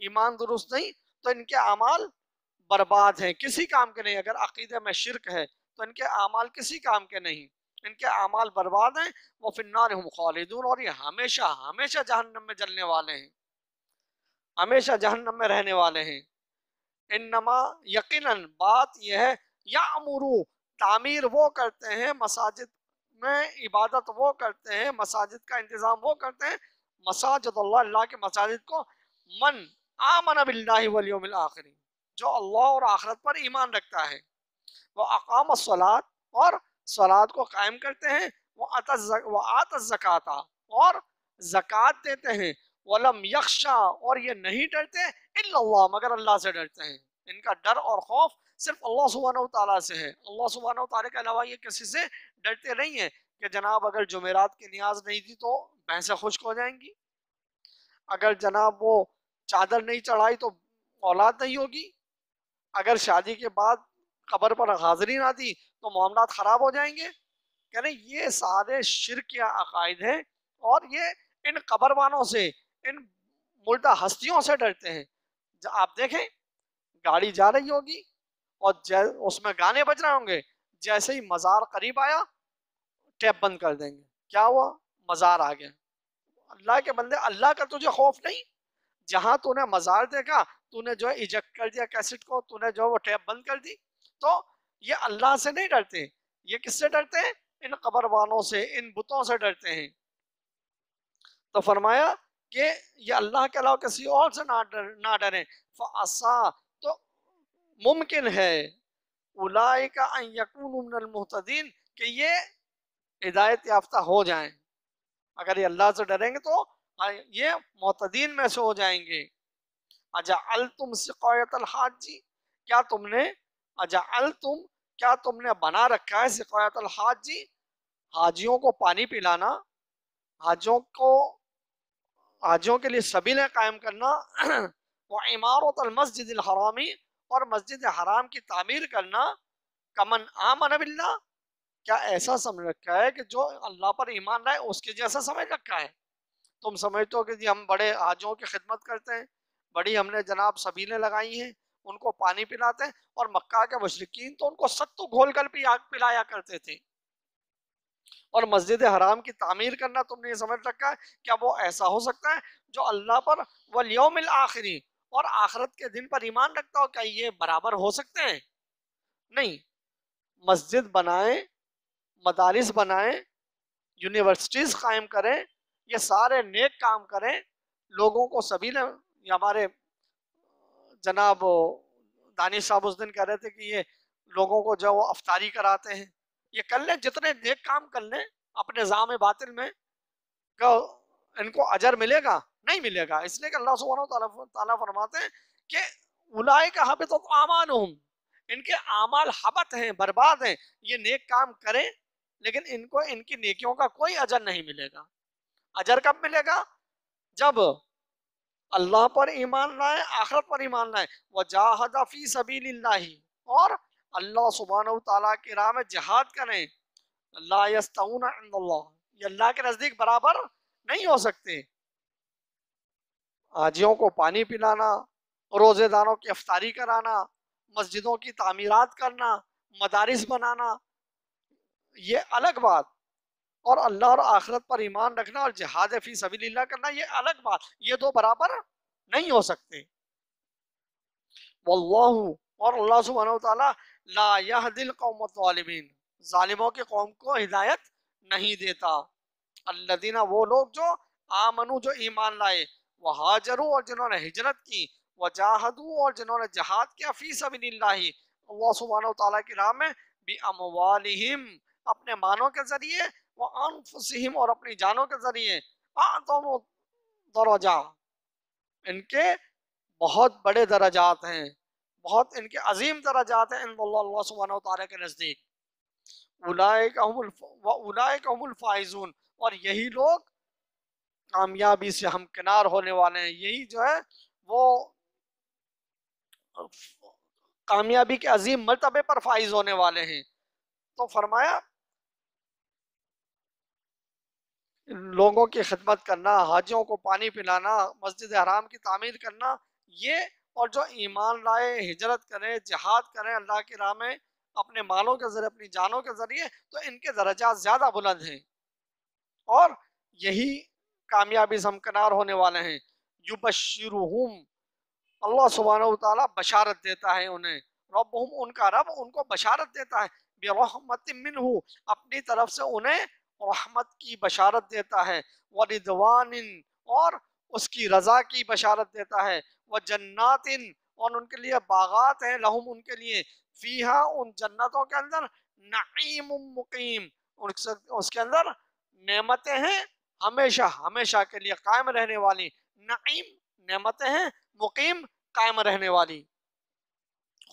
ایمان درست نہیں تو ان کے اعمال برباد ہیں، کسی کام کے نہیں. اگر عقیدے میں شرک ہے تو ان کے اعمال کسی کام کے نہیں، ان کے اعمال برباد ہیں. وہ فی النار ہم خالدون، اور یہ ہمیشہ ہمیشہ جہنم میں جلنے والے ہیں، ہمیشہ جہنم میں رہنے والے ہیں. انما یقیناً بات یہ ہے، یامرو تعمیر وہ کرتے ہیں مساجد میں، عبادت وہ کرتے ہیں، مساجد کا انتظام وہ کرتے ہیں، مساجد اللہ، اللہ کے مساجد کو، من آمن باللہ والیوم الآخر، جو اللہ اور آخرت پر ایمان رکھتا ہے، وہ اقام الصلاۃ اور صلاۃ کو قائم کرتے ہیں، وہ آت الزکاۃ اور زکوٰۃ دیتے ہیں، ولم یخشا اور یہ نہیں ڈرتے الا اللہ مگر اللہ سے ڈرتے ہیں. ان کا ڈر اور خوف صرف اللہ سبحانہ وتعالیٰ سے ہے، اللہ سبحانہ وتعالیٰ کے علاوہ یہ کسی سے ڈرتے نہیں ہیں. کہ جناب اگر جمعرات کی نیاز نہیں تھی تو بھینسیں خشک ہو جائیں گی، اگر جناب وہ چادر نہیں چڑھائی تو اولاد نہیں ہوگی، اگر شادی کے بعد قبر پر حاضری نہ دی تو معاملات خراب ہو جائیں گے. یعنی یہ سارے شرک یا عقائد ہیں، اور یہ ان قبر وانوں سے، ان مردہ ہستیوں سے ڈرتے ہیں. آپ دیکھیں گاڑی جا رہی ہوگی اور اس میں گانے بج رہے ہوں گے، جیسے ہی مزار قریب آیا ٹیپ بند کر دیں گے. کیا ہوا؟ مزار آ گیا. اللہ کے بندے، اللہ کا تجھے خوف نہیں؟ جہاں تو نے مزار دیکھا تو نے جو ہے ایجیکٹ کر دیا کیسٹ کو، تو نے جو وہ ٹیپ بند کر دی. تو یہ اللہ سے نہیں ڈرتے، یہ کس سے ڈرتے ہیں؟ ان قبر والوں سے، ان بتوں سے ڈرتے ہیں. تو فرمایا کہ یہ اللہ کے علاوہ کسی اور سے نہ ڈریں. فَعَصَا تو ممکن ہے، اولئک ان یکونوا من المہتدین کہ یہ ہدایت یافتہ ہو جائیں. اگر یہ اللہ سے ڈریں گے تو یہ معتدین میں سے ہو جائیں گے. اجعلتم سقایت الحاج، کیا تم نے، اجعلتم کیا تم نے بنا رکھا ہے، سقایت الحاج حاجیوں کو پانی پلانا، حاجیوں کے لیے سبیلیں قائم کرنا، وعمارت المسجد الحرامی اور مسجد حرام کی تعمیر کرنا، کمن آمن باللہ کیا ایسا سمجھ رکھا ہے کہ جو اللہ پر ایمان لائے اس کے جیسا سمجھ رکھا ہے؟ تم سمجھتے ہو کہ جی ہم بڑے حاجیوں کی خدمت کرتے ہیں، بڑی ہم نے جناب سبیلیں لگائی ہیں، ان کو پانی پلاتے ہیں. اور مکہ کے مشرکین تو ان کو ستو گھول کر پلایا کرتے تھے. اور مسجد حرام کی تعمیر کرنا تم نے یہ سمجھ رکھا ہے؟ کیا وہ ایسا ہو سکتا ہے جو اللہ پر والیوم الآخری اور آخرت کے دن پر ایمان رکھتا ہو؟ کیا یہ برابر ہو سکتے ہیں؟ نہیں. مسجد بنائیں، مدارس بنائیں، یونیورسٹیز قائم کریں، یہ سارے نیک کام کریں، لوگوں کو سبیل، ہمارے جناب دانش صاحب اس دن کہہ رہے تھے کہ یہ لوگوں کو جو افطاری کراتے ہیں، یہ کر لیں، جتنے نیک کام کر لیں اپنے نظام باطل میں، ان کو اجر ملے گا؟ نہیں ملے گا. اس لیے کہ اللہ سبحانہ تعالیٰ فرماتے ہیں کہ اولئک حبطت اعمالہم، ان کے اعمال حبط ہیں، برباد ہیں. یہ نیک کام کریں لیکن ان کو ان کی نیکیوں کا کوئی اجر نہیں ملے گا. اجر کب ملے گا؟ جب اللہ پر ایمان لائے، آخرت پر ایمان لائے. وجاہد فی سبیل اللہ، اور اللہ سبحانہ تعالیٰ کی راہ میں جہاد کریں. لا یستوون عند اللہ، یہ اللہ کے نزدیک برابر نہیں ہو سکتے. حاجیوں کو پانی پلانا، روزے داروں کی افطاری کرانا، مسجدوں کی تعمیرات کرنا، مدارس بنانا، یہ الگ بات. اور اللہ اور آخرت پر ایمان رکھنا اور جہاد فی سبیل اللہ کرنا یہ الگ بات. یہ دو برابر نہیں ہو سکتے. واللہ اور اللہ سبحانہ وتعالی لا یہدی القوم الظالمین، ظالموں کی قوم کو ہدایت نہیں دیتا. الذین وہ لوگ جو آمنو جو ایمان لائے، وہاجروا اور جنہوں نے ہجرت کی، وجاہدوا اور جنہوں نے جہاد کیا، فی سبیل اللہ اللہ سبحانہ وتعالی کی راہ میں، باموالہم اپنے مالوں کے ذریعے، وانفسہم اور اپنی جانوں کے ذریعے، اعظم درجہ ان کے بہت بڑے درجات ہیں، بہت ان کے عظیم درجات ہیں اللہ سبحانہ وتعالی کے نزدیک. اولئک هم الفائزون، اور یہی لوگ کامیابی سے ہمکنار ہونے والے ہیں، یہی جو ہے وہ کامیابی کے عظیم مرتبے پر فائز ہونے والے ہیں. تو فرمایا لوگوں کی خدمت کرنا، حاجیوں کو پانی پلانا، مسجد حرام کی تعمیر کرنا، یہ اور جو ایمان لائے، ہجرت کریں، جہاد کریں اللہ کی راہ میں اپنے مالوں کے ذریعے، اپنی جانوں کے ذریعے، تو ان کے درجات زیادہ بلند ہیں اور یہی کامیابی ہمکنار ہونے والے ہیں۔ یبشرہم، اللہ سبحانہ وتعالیٰ بشارت دیتا ہے انہیں، ربہم، ان کا رب ان کو بشارت دیتا ہے، برحمت منہ، اپنی طرف سے انہیں رحمت کی بشارت دیتا ہے، ورضوان، اور اس کی رضا کی بشارت دیتا ہے، وجنات، اور ان کے لیے باغات ہیں، لہم، ان کے لیے، فیہا، ان جنتوں کے اندر، نعیم مقیم، اس کے اندر نعمتیں ہیں ہمیشہ ہمیشہ کے لیے قائم رہنے والی، نعیم نعمتیں ہیں، مقیم قائم رہنے والی،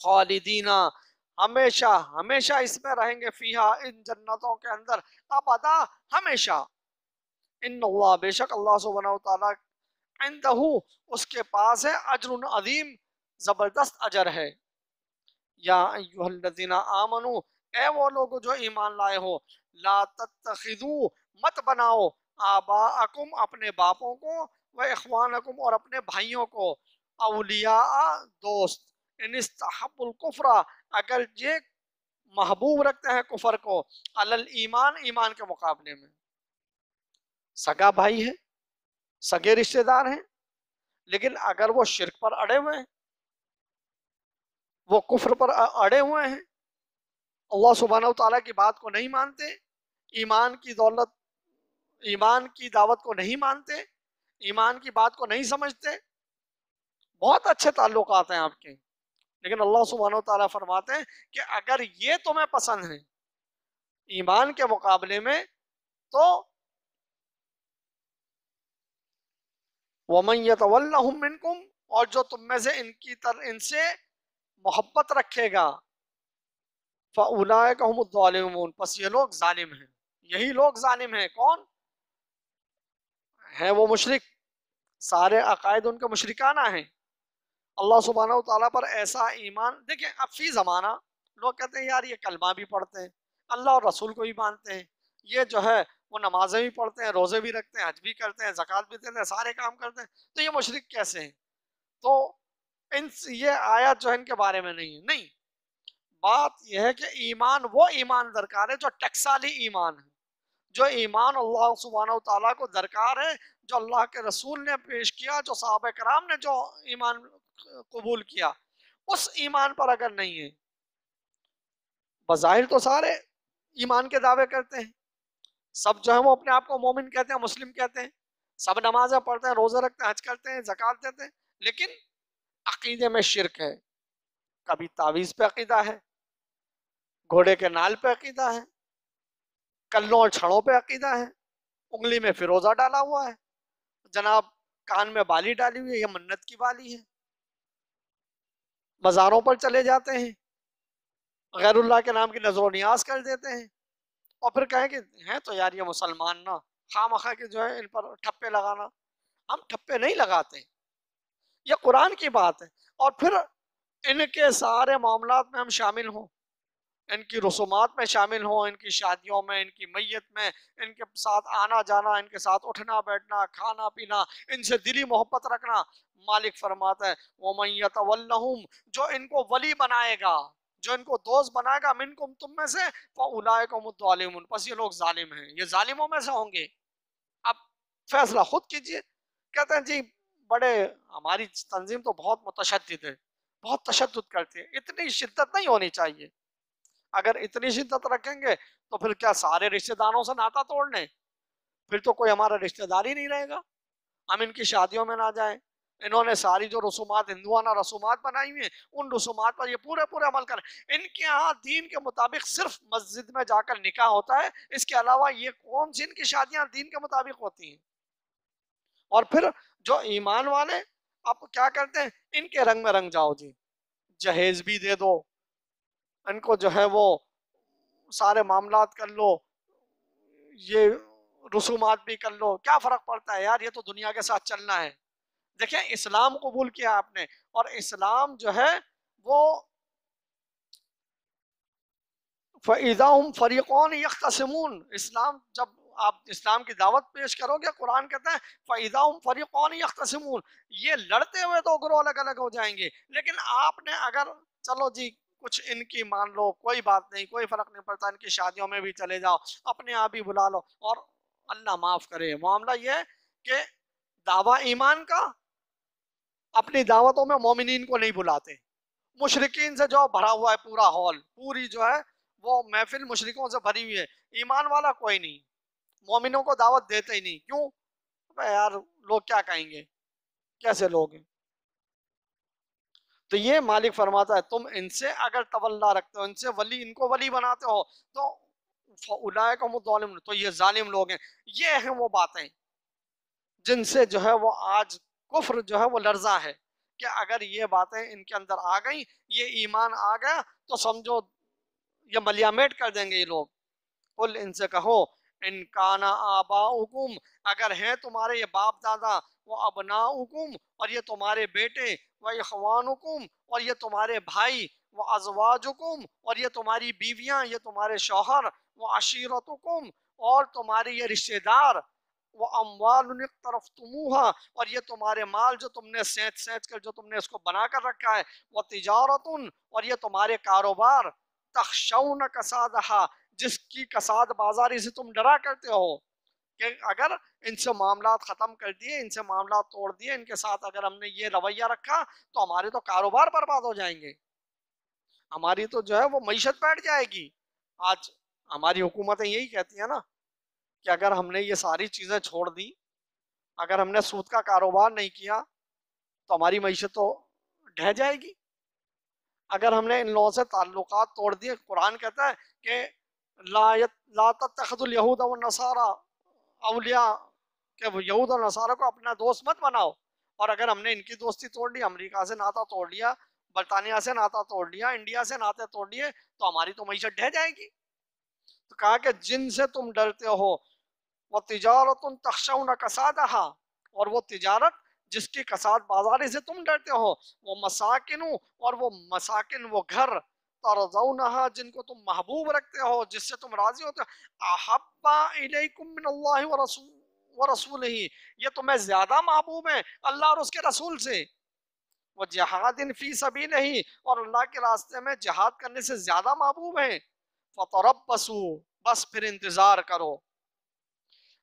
خالدینہ، ہمیشہ ہمیشہ اس میں رہیں گے، فیہا، ان جنتوں کے اندر، ابدا، ہمیشہ، ان اللہ، بے شک اللہ سبحانہ وتعالیٰ، عندہ، اس کے پاس ہے، اجر عظیم، زبردست اجر ہے۔ یا ایہا الذین آمنو، اے وہ لوگ جو ایمان لائے ہو، لا تتخذو، مت بناؤ، آباءکم، اپنے باپوں کو، و اخوانکم، اور اپنے بھائیوں کو، اولیاء، دوست، ان استحب الکفر، اگر یہ محبوب رکھتے ہیں کفر کو، علی الایمان، ایمان کے مقابلے میں، سگا بھائی ہے، سگے رشتہ دار ہیں، لیکن اگر وہ شرک پر اڑے ہوئے ہیں، وہ کفر پر اڑے ہوئے ہیں، اللہ سبحانہ وتعالیٰ کی بات کو نہیں مانتے، ایمان کی دولت، ایمان کی دعوت کو نہیں مانتے، ایمان کی بات کو نہیں سمجھتے، بہت اچھے تعلقات ہیں آپ کے، لیکن اللہ سبحانہ وتعالیٰ فرماتے ہیں کہ اگر یہ تمہیں پسند ہے ایمان کے مقابلے میں، تو وَمَن يَتَوَلَّهُم مِّنكُمْ، اور جو تم میں سے ان سے محبت رکھے گا، فَأُولَٰئِكَ هُمُ الظَّالِمُونَ، پس یہ لوگ ظالم ہیں، یہی لوگ ظالم ہیں، کون ہیں؟ وہ مشرک، سارے عقائد ان کے مشرکانہ ہیں، اللہ سبحانہ وتعالیٰ پر ایسا ایمان، دیکھیں اب فی زمانہ لوگ کہتے ہیں یار یہ کلمہ بھی پڑھتے ہیں، اللہ اور رسول کو بھی مانتے ہیں، یہ جو ہے وہ نمازیں بھی پڑھتے ہیں، روزے بھی رکھتے ہیں، حج بھی کرتے ہیں، زکوٰۃ بھی دیتے ہیں، سارے کام کرتے ہیں، تو یہ مشرک کیسے ہیں؟ تو یہ آیات جو ہے ان کے بارے میں نہیں ہے، نہیں، بات یہ ہے کہ ایمان وہ ایمان درکار ہے جو ٹکسالی ایمان ہے، جو ایمان اللہ سبحانہ وتعالیٰ کو درکار ہے، جو اللہ کے رسول نے پیش کیا، جو صحابہ کرام نے جو ایمان قبول کیا، اس ایمان پر اگر نہیں ہے، بظاہر تو سارے ایمان کے دعوے کرتے ہیں، سب جو ہے وہ اپنے آپ کو مومن کہتے ہیں، مسلم کہتے ہیں، سب نمازیں پڑھتے ہیں، روزے رکھتے ہیں، حج کرتے ہیں، زکوٰۃ دیتے ہیں، لیکن عقیدے میں شرک ہے، کبھی تعویذ پہ عقیدہ ہے، گھوڑے کے نال پہ عقیدہ ہے، کلوں اور چھڑوں پہ عقیدہ ہے، انگلی میں فیروزہ ڈالا ہوا ہے، جناب کان میں بالی ڈالی ہوئی ہے، یہ منت کی بالی ہے، مزاروں پر چلے جاتے ہیں، غیر اللہ کے نام کی نظر و نیاز کر دیتے ہیں، اور پھر کہیں کہ ہیں تو یار یہ مسلمان نا، خواہ مخواہ کے جو ہے ان پر ٹھپے لگانا، ہم ٹھپے نہیں لگاتے، یہ قرآن کی بات ہے، اور پھر ان کے سارے معاملات میں ہم شامل ہوں، ان کی رسومات میں شامل ہوں، ان کی شادیوں میں، ان کی میت میں، ان کے ساتھ آنا جانا، ان کے ساتھ اٹھنا بیٹھنا، کھانا پینا، ان سے دلی محبت رکھنا، مالک فرماتا ہے وَمَن يَتَوَلَّهُمْ، جو ان کو ولی بنائے گا، جو ان کو دوست بنائے گا، منکم، تم میں سے، فَأُولَٰئِكَ هُمُ الظَّالِمُونَ، پس یہ لوگ ظالم ہیں، یہ ظالموں میں سے ہوں گے، اب فیصلہ خود کیجئے، کہتے ہیں جی بڑے ہماری تنظیم تو بہت متشدد ہے، بہت تشدد کرتی ہے، اتنی شدت نہیں ہونی چاہیے، اگر اتنی شدت رکھیں گے تو پھر کیا سارے رشتہ داروں سے ناتا توڑ لیں؟ پھر تو کوئی ہمارا رشتہ دار ہی نہیں رہے گا، ہم ان کی شادیوں میں نہ جائیں، انہوں نے ساری جو رسومات، ہندوانہ رسومات بنائی ہوئی ہیں، ان رسومات پر یہ پورے عمل کریں، ان کے ہاں دین کے مطابق صرف مسجد میں جا کر نکاح ہوتا ہے، اس کے علاوہ یہ کون سی ان کی شادیاں دین کے مطابق ہوتی ہیں؟ اور پھر جو ایمان والے آپ کیا کرتے ہیں، ان کے رنگ میں رنگ جاؤ جی، جہیز بھی دے دو، ان کو جو ہے وہ سارے معاملات کر لو، یہ رسومات بھی کر لو، کیا فرق پڑتا ہے یار، یہ تو دنیا کے ساتھ چلنا ہے۔ دیکھیں اسلام قبول کیا آپ نے، اور اسلام جو ہے وہ فَإِذَا هُمْ فَرِيقُونَ يَخْتَصِمُونَ، اسلام جب آپ اسلام کی دعوت پیش کرو گے، قرآن کہتا ہے فَإِذَا هُمْ فَرِيقَانِ يَخْتَصِمُونَ، یہ لڑتے ہوئے تو گروہ الگ الگ ہو جائیں گے، لیکن آپ نے اگر چلو جی کچھ ان کی مان لو، کوئی بات نہیں، کوئی فرق نہیں پڑتا، ان کی شادیوں میں بھی چلے جاؤ، اپنے آپ ہی بلا لو، اور اللہ معاف کرے معاملہ یہ ہے کہ دعویٰ ایمان کا اپنی دعوتوں میں مومنین کو نہیں بلاتے، مشرکین سے جو بھرا ہوا ہے پورا ہال، پوری جو ہے وہ محفل مشرکوں سے بھری ہوئی ہے، ایمان والا کوئی نہیں، مومنوں کو دعوت دیتے ہی نہیں، کیوں؟ یار لوگ کیا کہیں گے، کیسے لوگ ہیں؟ تو یہ مالک فرماتا ہے تم ان سے اگر تولا رکھتے ہو، ان سے ولی، ان کو ولی بناتے ہو، تو اولئک هم الظالمون، تو یہ ظالم لوگ ہیں۔ یہ ہیں وہ باتیں جن سے جو ہے وہ آج کفر جو ہے وہ لرزا ہے، کہ اگر یہ باتیں ان کے اندر آ گئیں، یہ ایمان آ گیا تو سمجھو یہ ملیامیٹ کر دیں گے یہ لوگ۔ قل ان سے کہو ان کانا آباؤکم، اگر ہیں تمہارے یہ باپ دادا، وہ ابناؤکم، اور یہ تمہارے بیٹے، وہ اخوانکم، اور یہ تمہارے بھائی، وہ ازواجکم، اور یہ تمہاری بیویاں، یہ تمہارے شوہر، وہ عشیرتکم، اور تمہارے یہ رشتہ دار، وہ اموال اقترفتموہا، اور یہ تمہارے مال جو تم نے سینچ سینچ کر جو تم نے اس کو بنا کر رکھا ہے، وہ تجارتن، اور یہ تمہارے کاروبار، تخشون کسادہا، جس کی کساد بازاری سے تم ڈرا کرتے ہو، کہ اگر ان سے معاملات ختم کر دیے، ان سے معاملات توڑ دیے، ان کے ساتھ اگر ہم نے یہ رویہ رکھا تو ہمارے تو کاروبار برباد ہو جائیں گے، ہماری تو جو ہے وہ معیشت بیٹھ جائے گی۔ آج ہماری حکومتیں یہی کہتی ہیں نا کہ اگر ہم نے یہ ساری چیزیں چھوڑ دی، اگر ہم نے سود کا کاروبار نہیں کیا تو ہماری معیشت تو ڈھہ جائے گی، اگر ہم نے ان لوگوں سے تعلقات توڑ دیے۔ قرآن کہتا ہے کہ لا تتخذوا الیہود والنصارى اولیاء، کہ وہ یہود اور نصارہ کو اپنا دوست مت بناؤ، اور اگر ہم نے ان کی دوستی توڑ لی، امریکہ سے ناطا توڑ لیا، برطانیہ سے ناطا توڑ لیا، انڈیا سے ناطے توڑ لیے، تو ہماری تو معیشت ڈھہ جائے گی۔ تو کہا کہ جن سے تم ڈرتے ہو، وہ تجارت تخشون کسادہا، اور وہ تجارت جس کی کساد بازاری سے تم ڈرتے ہو، وہ مساکن، اور وہ مساکن، وہ گھر، ترضونہا، جن کو تم محبوب رکھتے ہو، جس سے تم راضی ہوتے ہو، احب الیکم من اللہ ورسولہ، یہ تمہیں زیادہ محبوب ہیں اللہ اور اس کے رسول سے، وہ جہاد فی سبیلہ، اور اللہ کے راستے میں جہاد کرنے سے زیادہ محبوب ہیں، فتربصوا، بس پھر انتظار کرو،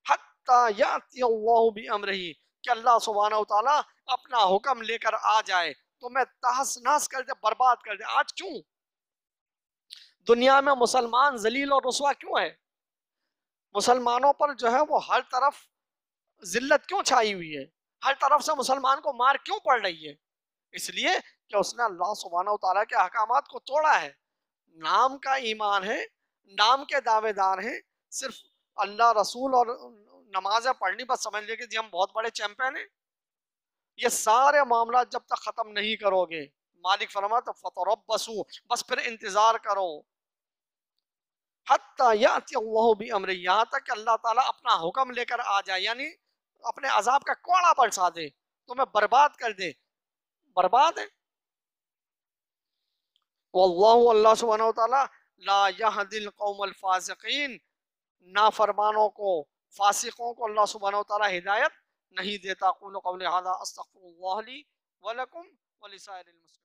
حتی یاتی اللہ بامرہ، کہ اللہ سبحانہ وتعالی اپنا حکم لے کر آ جائے، تمہیں تہس نہس کر دے، برباد کر دے۔ آج کیوں دنیا میں مسلمان ذلیل اور رسوا کیوں ہے؟ مسلمانوں پر جو ہے وہ ہر طرف ذلت کیوں چھائی ہوئی ہے؟ ہر طرف سے مسلمان کو مار کیوں پڑ رہی ہے؟ اس لیے کہ اس نے اللہ سبحانہ وتعالیٰ کے احکامات کو توڑا ہے۔ نام کا ایمان ہے، نام کے دعوے دار ہیں، صرف اللہ رسول اور نمازیں پڑھنی، بس سمجھ لے کہ جی ہم بہت بڑے چیمپئن ہیں۔ یہ سارے معاملات جب تک ختم نہیں کرو گے، مالک فرماتا فتربصوا، بس پھر انتظار کرو، حتی یاتی اللہ بامرہ، یہاں تک کہ اللہ تعالیٰ اپنا حکم لے کر آ جائے، یعنی اپنے عذاب کا کوڑا برسا دے، تمہیں برباد کر دے، برباد ہے۔ واللہ، اللہ سبحانہ وتعالی، لا یہدی القوم الفاسقین، نافرمانوں کو، فاسقوں کو اللہ سبحانہ وتعالی ہدایت نہیں دیتا۔ قولوا قولی ھذا استغفر اللہ لی ولکم ولسائر المسلمین۔